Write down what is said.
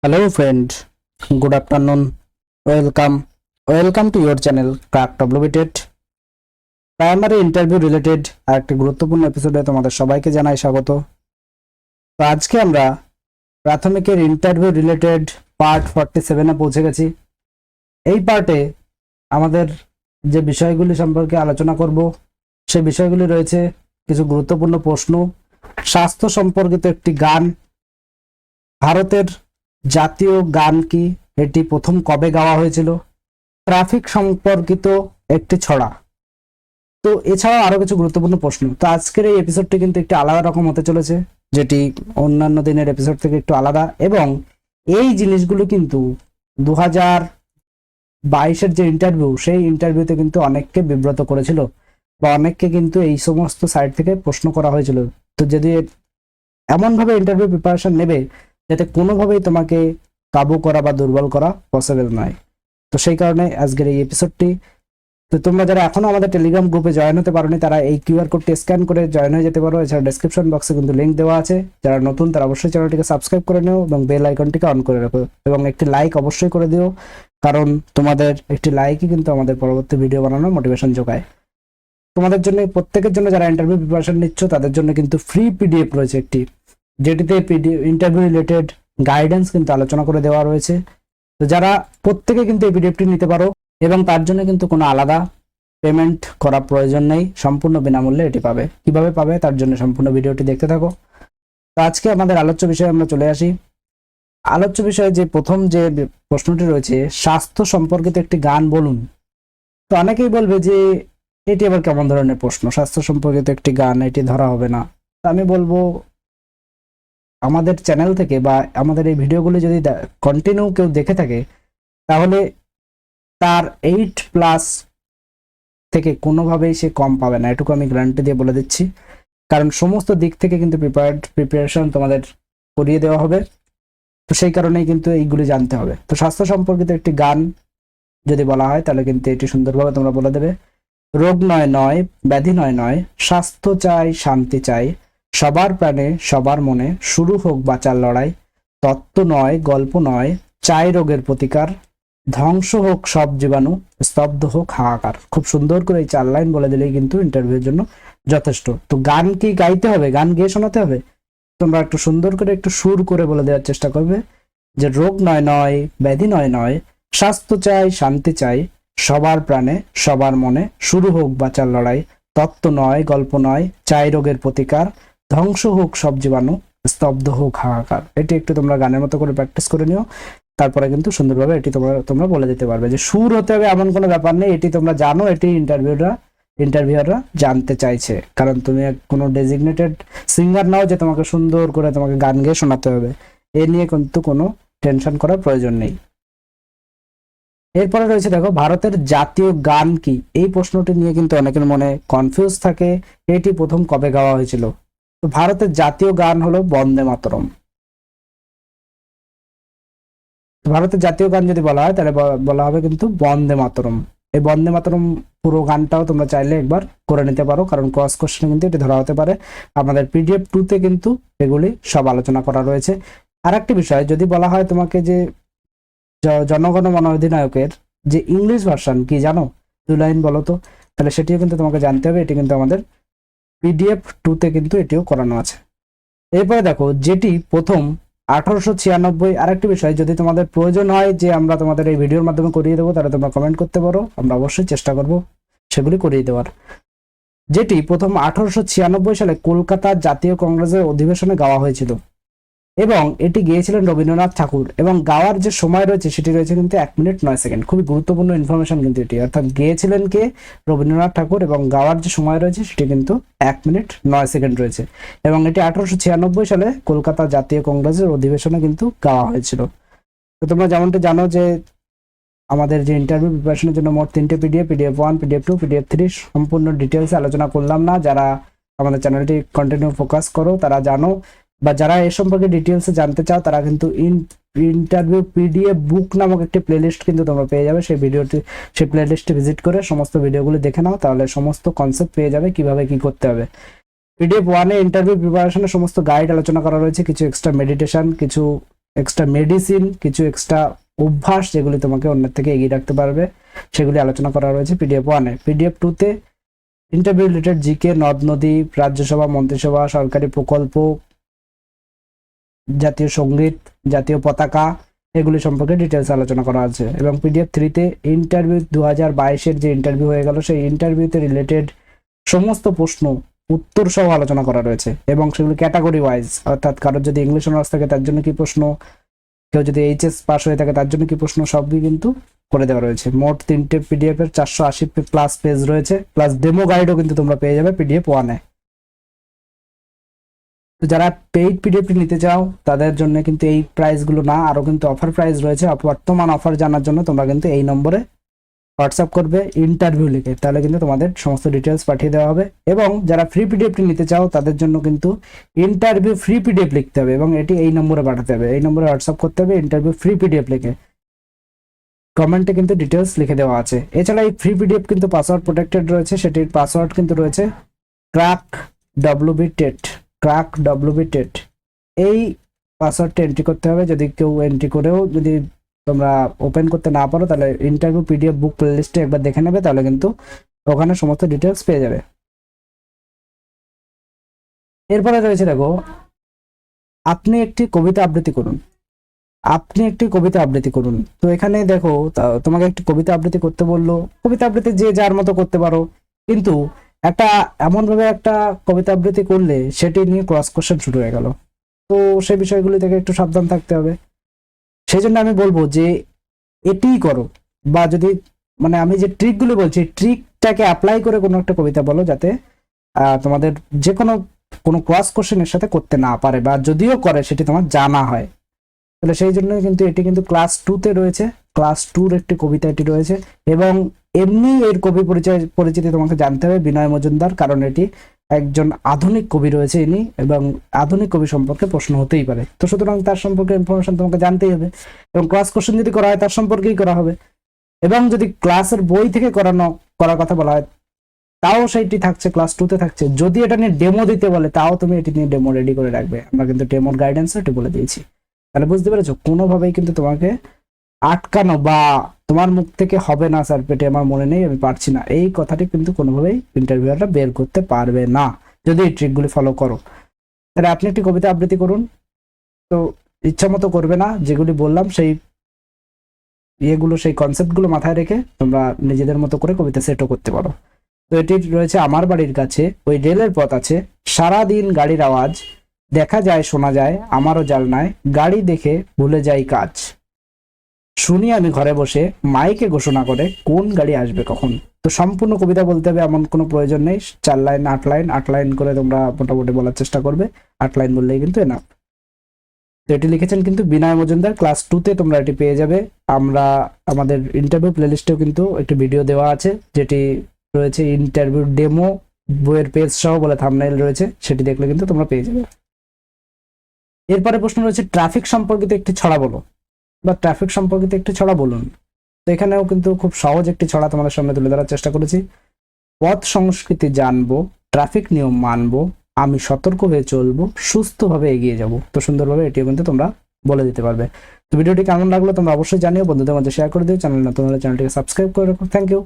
Hello friend, good afternoon. Welcome to your channel Crack Wbted. Primary interview related আরেকটি গুরুত্বপূর্ণ এপিসোডে তোমাদের সবাইকে জানাই স্বাগত। তো আজকে আমরা প্রাথমিকের ইন্টারভিউ রিলেটেড পার্ট 47 এ পৌঁছে গেছি। এই পার্টে আমাদের যে বিষয়গুলি সম্পর্কে আলোচনা করব সেই বিষয়গুলি রয়েছে কিছু গুরুত্বপূর্ণ প্রশ্ন, স্বাস্থ্য সম্পর্কিত একটি গান, ভারতের জাতীয় গান কি, এটি প্রথম কবে গাওয়া হয়েছিল, ট্রাফিক সম্পর্কিত একটি ছড়া। তো এছাড়াও আরো কিছু গুরুত্বপূর্ণ প্রশ্ন। তো আজকের এই এপিসোডটি কিন্তু একটু আলাদা রকম হতে চলেছে, যেটি অন্যান্য দিনের এপিসোড থেকে একটু আলাদা, এবং এই জিনিসগুলো কিন্তু 2022-এর যে ইন্টারভিউ, সেই ইন্টারভিউতে কিন্তু অনেককে বিব্রত করেছিল বা অনেককে কিন্তু এই সমস্ত সাইট থেকে প্রশ্ন করা হয়েছিল। তো যদি এমনভাবে ইন্টারভিউ প্রিপারেশন নেবে যাতে কোনোভাবেই তোমাকে কাবু করা বা দুর্বল করা পসিবল নয়। তো সেই কারণে আজকের এই এপিসোডটি। তো তোমরা যারা এখনো আমাদের টেলিগ্রাম গ্রুপে জয়েন হতে পারোনি তারা এই কিউআর কোডটি স্ক্যান করে জয়েন হয়ে যেতে পারো। এছাড়া ডেসক্রিপশন বক্সে কিন্তু লিঙ্ক দেওয়া আছে। যারা নতুন তারা অবশ্যই চ্যানেলটিকে সাবস্ক্রাইব করে নিও এবং বেল আইকনটিকে অন করে রাখো, এবং একটি লাইক অবশ্যই করে দিও, কারণ তোমাদের একটি লাইকই কিন্তু আমাদের পরবর্তী ভিডিও বানানোর মোটিভেশন যোগায়। তোমাদের জন্য, প্রত্যেকের জন্য যারা ইন্টারভিউ প্রিপারেশন নিচ্ছ তাদের জন্য কিন্তু ফ্রি পিডিএফ রয়েছে একটি, যেটিতে ইন্টারভিউ রিলেটেড গাইডেন্স কিন্তু আলোচনা করে দেওয়া রয়েছে। তো যারা প্রত্যেকে কিন্তু এই পিডিএফটি নিতে পারো, এবং তার জন্য কিন্তু কোনো আলাদা পেমেন্ট করার প্রয়োজন নেই, সম্পূর্ণ বিনামূল্যে এটি পাবে। কিভাবে পাবে তার জন্য সম্পূর্ণ ভিডিওটি দেখতে থাকো। তো আজকে আমাদের আলোচ্য বিষয়ে আমরা চলে আসি। আলোচ্য বিষয়ে যে প্রথম যে প্রশ্নটি রয়েছে, স্বাস্থ্য সম্পর্কিত একটি গান বলুন। তো অনেকেই বলবে যে এটি আবার কেমন ধরনের প্রশ্ন, স্বাস্থ্য সম্পর্কিত একটি গান, এটি ধরা হবে না। তো আমি বলবো, আমাদের চ্যানেল থেকে বা আমাদের এই ভিডিওগুলো যদি কন্টিনিউ কেউ দেখে থাকে তাহলে তার 8+ থেকে কোনোভাবেই সে কম পাবে না, এটুকু আমি গ্যারান্টি দিয়ে বলে দিচ্ছি। কারণ সমস্ত দিক থেকে কিন্তু প্রিপারেশন তোমাদের করিয়ে দেওয়া হবে। তো সেই কারণেই কিন্তু এইগুলি জানতে হবে। তো স্বাস্থ্য সম্পর্কিত একটি গান যদি বলা হয় তাহলে কিন্তু এটি সুন্দরভাবে তোমরা বলে দেবে। রোগ নয় নয়, ব্যাধি নয় নয়, স্বাস্থ্য চাই, শান্তি চাই, সবার প্রাণে সবার মনে, শুরু হোক বাঁচার লড়াই, তত্ত্ব নয় গল্প নয়, চাই রোগের প্রতিকার, ধ্বংস হোক সব জীবাণু, স্তব্ধ হোক হাহাকার। খুব সুন্দর করে এই 4 লাইন বলে দিলেই কিন্তু ইন্টারভিউর জন্য যথেষ্ট। তো গান কি গাইতে হবে, গান গেয়ে শোনাতে হবে? তোমরা একটু সুন্দর করে একটু সুর করে বলে দেওয়ার চেষ্টা করবে যে রোগ নয় নয়, ব্যাধি নয় নয়, স্বাস্থ্য চাই, শান্তি চাই, সবার প্রাণে সবার মনে, শুরু হোক বাঁচার লড়াই, তত্ত্ব নয় গল্প নয়, চাই রোগের প্রতিকার, ধ্বংস হোক সব জীবাণু, স্তব্ধ হোক হাহাকার। এটি একটু তোমরা গানের মতো করে প্র্যাকটিস করে নিও, তারপরে কিন্তু সুন্দরভাবে এটি তোমরা বলে দিতে পারবে। যে সুর হতে হবে এমন কোনো ব্যাপার নেই, এটি তোমরা জানো, এটি ইন্টারভিউয়াররা জানতে চাইছে। কারণ তুমি কোনো ডেজিগনেটেড সিঙ্গার নাও যে তোমাকে সুন্দর করে তোমাকে গান গেয়ে শোনাতে হবে, এ নিয়ে কিন্তু কোনো টেনশন করার প্রয়োজন নেই। এরপরে রয়েছে দেখো, ভারতের জাতীয় গান কি। এই প্রশ্নটি নিয়ে কিন্তু অনেকের মনে কনফিউজ থাকে, এটি প্রথম কবে গাওয়া হয়েছিল। তো ভারতের জাতীয় গান হলো বন্দে মাতরম। ভারতের জাতীয় গান যদি বলা হয় তাহলে বলা হবে কিন্তু বন্দে মাতরম। এই বন্দে মাতরম পুরো গানটাও তোমরা চাইলে একবার করে নিতে পারো, কারণ ক্রস কোশ্চেনে কিন্তু এটি ধরা হতে পারে। আমাদের PDF 2-তে কিন্তু এগুলি সব আলোচনা করা রয়েছে। আর একটি বিষয়, যদি বলা হয় তোমাকে যে জনগণ মন অধিনায়কের যে ইংলিশ ভার্সন কি জানো, 2 লাইন বলো তো, তাহলে সেটিও কিন্তু তোমাকে জানতে হবে। এটি কিন্তু আমাদের PDF 2-তে কিন্তু এটিও করানো আছে। এরপরে দেখো, যেটি প্রথম 1896। আরেকটি বিষয়, যদি তোমাদের প্রয়োজন হয় যে আমরা তোমাদের এই ভিডিওর মাধ্যমে করিয়ে দেবো, তাহলে তোমরা কমেন্ট করতে পারো, আমরা অবশ্যই চেষ্টা করব সেগুলি করিয়ে দেওয়ার। যেটি প্রথম 1896 সালে কলকাতা জাতীয় কংগ্রেসের অধিবেশনে গাওয়া হয়েছিল, এবং এটি গেয়েছিলেন রবীন্দ্রনাথ ঠাকুর, এবং গাওয়ার যে সময় রয়েছে সেটি রয়েছে কিন্তু 1 মিনিট 9 সেকেন্ড। খুবই গুরুত্বপূর্ণ ইনফরমেশন কিন্তু এটি, অর্থাৎ গেয়েছিলেন কে, রবীন্দ্রনাথ ঠাকুর, এবং গাওয়ার যে সময় রয়েছে সেটি কিন্তু 1 মিনিট 9 সেকেন্ড রয়েছে, এবং এটি 1896 সালে কলকাতা জাতীয় কংগ্রেসের অধিবেশনে কিন্তু গাওয়া হয়েছিল। তো তোমরা যেমনটা জানো যে আমাদের যে ইন্টারভিউ প্রিপারেশনের জন্য মোট 3টে PDF 1, PDF 2, PDF 3 সম্পূর্ণ ডিটেলসে আলোচনা করলাম না। যারা আমাদের চ্যানেলটি কন্টিনিউ ফোকাস করো তারা জানো, বা যারা এ সম্পর্কে ডিটেলসে জানতে চাও তারা কিন্তু ইন্টারভিউ PDF বুক নামক একটি প্লেলিস্ট কিন্তু তোমরা পেয়ে যাবে। সেই প্লেলিস্টে ভিজিট করে সমস্ত ভিডিওগুলো দেখে নাও, তাহলে সমস্ত কনসেপ্ট পেয়ে যাবে কিভাবে কি করতে হবে। PDF 1-এ ইন্টারভিউ প্রিপারেশনের সমস্ত গাইড আলোচনা করা রয়েছে, কিছু এক্সট্রা মেডিটেশন, কিছু এক্সট্রা মেডিসিন, কিছু এক্সট্রা অভ্যাস যেগুলি তোমাকে অন্যের থেকে এগিয়ে রাখতে পারবে, সেগুলি আলোচনা করা রয়েছে পিডিএফ 1-এ। পিডিএফ 2-তে ইন্টারভিউ রিলেটেড জিকে, নদ নদী, রাজ্যসভা, মন্ত্রিসভা, সরকারি প্রকল্প, জাতীয় সঙ্গীত, জাতীয় পতাকা, এগুলি সম্পর্কে ডিটেলস আলোচনা করা আছে। এবং পিডিএফ 3-তে ইন্টারভিউ 2022-এর যে ইন্টারভিউ হয়ে গেল সেই ইন্টারভিউতে রিলেটেড সমস্ত প্রশ্ন উত্তর সহ আলোচনা করা রয়েছে, এবং সেগুলি ক্যাটাগরি ওয়াইজ, অর্থাৎ কারোর যদি ইংলিশ অনার্স থাকে তার জন্য কি প্রশ্ন, কেউ যদি এইচএস পাস হয়ে থাকে তার জন্য কি প্রশ্ন, সবই কিন্তু করে দেওয়া রয়েছে। মোট 3টে পিডিএফ এর 480+ পেজ রয়েছে, প্লাস ডেমো গাইডও কিন্তু তোমরা পেয়ে যাবে পিডিএফ 1-এ। তো যারা পেইড পিডিএফ নিতে চাও তাদের জন্য কিন্তু এই প্রাইসগুলো না, আরও কিন্তু অফার প্রাইস রয়েছে। বর্তমান অফার জানার জন্য তোমরা কিন্তু এই নম্বরে হোয়াটসঅ্যাপ করবে ইন্টারভিউ লিখে, তাহলে কিন্তু তোমাদের সমস্ত ডিটেলস পাঠিয়ে দেওয়া হবে। এবং যারা ফ্রি পিডিএফটি নিতে চাও তাদের জন্য কিন্তু ইন্টারভিউ ফ্রি পিডিএফ লিখতে হবে, এবং এটি এই নম্বরে পাঠাতে হবে, এই নম্বরে হোয়াটসঅ্যাপ করতে হবে ইন্টারভিউ ফ্রি পিডিএফ লিখে। কমেন্টে কিন্তু ডিটেলস লিখে দেওয়া আছে। এছাড়া এই ফ্রি পিডিএফ কিন্তু পাসওয়ার্ড প্রোটেক্টেড রয়েছে, সেটির পাসওয়ার্ড কিন্তু রয়েছে crackWBTET। crackWBTET এই পাসওয়ার্ডটা এন্ট্রি করতে হবে। যদি কেউ এন্ট্রি করেও যদি তোমরা ওপেন করতে না পারো তাহলে ইন্টারভিউ পিডিএফ বুক প্লেলিস্টে একবার দেখে নেবে, তাহলে কিন্তু ওখানে সমস্ত ডিটেলস পেয়ে যাবে। এরপরে রয়েছে দেখো, আপনি একটি কবিতা আবৃত্তি করুন। আপনি একটি কবিতা আবৃত্তি করুন। তো এখানে দেখো তোমাকে একটি কবিতা আবৃত্তি করতে বললো। কবিতা আবৃত্তি যে যার মতো করতে পারো, কিন্তু একটা এমনভাবে একটা কবিতা আবৃত্তি করলে সেটি নিয়ে ক্রস কোশ্চেন শুরু হয়ে গেল, তো সেই বিষয়গুলি থেকে একটু সাবধান থাকতে হবে। সেই জন্য আমি বলবো যে এটিই করো, বা যদি মানে আমি যে ট্রিকগুলো বলছি ট্রিকটাকে অ্যাপ্লাই করে কোনো একটা কবিতা বলো, যাতে তোমাদের যে কোনো ক্রস কোশ্চেনের সাথে করতে না পারে, বা যদিও করে সেটি তোমার জানা হয়। তাহলে সেই জন্য কিন্তু এটি কিন্তু ক্লাস 2-তে রয়েছে, ক্লাস 2-র একটি কবিতা এটি রয়েছে। এবং এমনি এর কবি পরিচিতি তোমাকে জানতে হবে বিনয় মজুমদার, কারণ এটি একজন আধুনিক কবি রয়েছে ইনি, এবং আধুনিক কবি সম্পর্কে প্রশ্ন হতেই পারে। তো সুতরাং তার সম্পর্কে ইনফরমেশন তোমাকে জানতেই হবে, এবং ক্লাস কোশ্চেন যদি করা হয় তার সম্পর্কেই করা হবে। এবং যদি ক্লাসের বই থেকে করার কথা বলা হয় তাও সেইটি থাকছে, ক্লাস 2-তে থাকছে। যদি এটা নিয়ে ডেমো দিতে বলে তাও তুমি এটি নিয়ে ডেমো রেডি করে রাখবে, আমরা কিন্তু ডেমোর গাইডেন্স এটি বলে দিয়েছি। তাহলে বুঝতে পেরেছো, কোনোভাবেই কিন্তু তোমাকে আটকানো বা তোমার মুখ থেকে হবে না স্যার পেটে আমার মনে নেই আমি পারছি না, এই কথাটি কিন্তু কোনোভাবেই ইন্টারভিউয়াররা বের করতে পারবে না যদি এই ট্রিকগুলি ফলো করো। তাহলে আপনি একটি কবিতা আবৃত্তি করুন। তো ইচ্ছা মতো করবে না, যেগুলি বললাম সেই সেই কনসেপ্টগুলো মাথায় রেখে তোমরা নিজেদের মতো করে কবিতা সেটও করতে পারো। তো এটি রয়েছে, আমার বাড়ির কাছে ওই রেলের পথ আছে, সারাদিন গাড়ির আওয়াজ, দেখা যায় শোনা যায় আমারও জানলায়, গাড়ি দেখে ভুলে যাই কাজ, শুনি আমি ঘরে বসে মাইকে ঘোষণা করে কোন গাড়ি আসবে কখন। তো সম্পূর্ণ কবিতা বলতে হবে এমন কোনো প্রয়োজন নেই, 4 লাইন 8 লাইন করে তোমরা মোটামুটি বলার চেষ্টা করবে, 8 লাইন বললেই কিন্তু এনাফ। তো এটি লিখেছেন কিন্তু বিনয় মজুমদার, ক্লাস 2-তে তোমরা এটি পেয়ে যাবে। আমরা আমাদের ইন্টারভিউ প্লেলিস্টেও কিন্তু একটি ভিডিও দেওয়া আছে, যেটি রয়েছে ইন্টারভিউ ডেমো বইয়ের পেজ সহ বলে থাম্বনেইল রয়েছে, সেটি দেখলে কিন্তু তোমরা পেয়ে যাবে। এরপরে প্রশ্ন রয়েছে, ট্রাফিক সম্পর্কিত একটি ছড়া বলো, বা ট্রাফিক সম্পর্কিত একটি ছড়া বলুন। তো এখানেও কিন্তু খুব সহজ একটি ছড়া তোমাদের সামনে তুলে ধরার চেষ্টা করেছি। পথ সংস্কৃতি জানবো, ট্রাফিক নিয়ম মানবো, আমি সতর্ক হয়ে চলবো, সুস্থভাবে এগিয়ে যাব। তো সুন্দরভাবে এটিও কিন্তু তোমরা বলে দিতে পারবে। তো ভিডিওটি কেমন লাগলো তোমরা অবশ্যই জানিও, বন্ধুদের মধ্যে শেয়ার করে দিও, চ্যানেল নতুন হলে চ্যানেলটিকে সাবস্ক্রাইব করে রাখো। Thank you.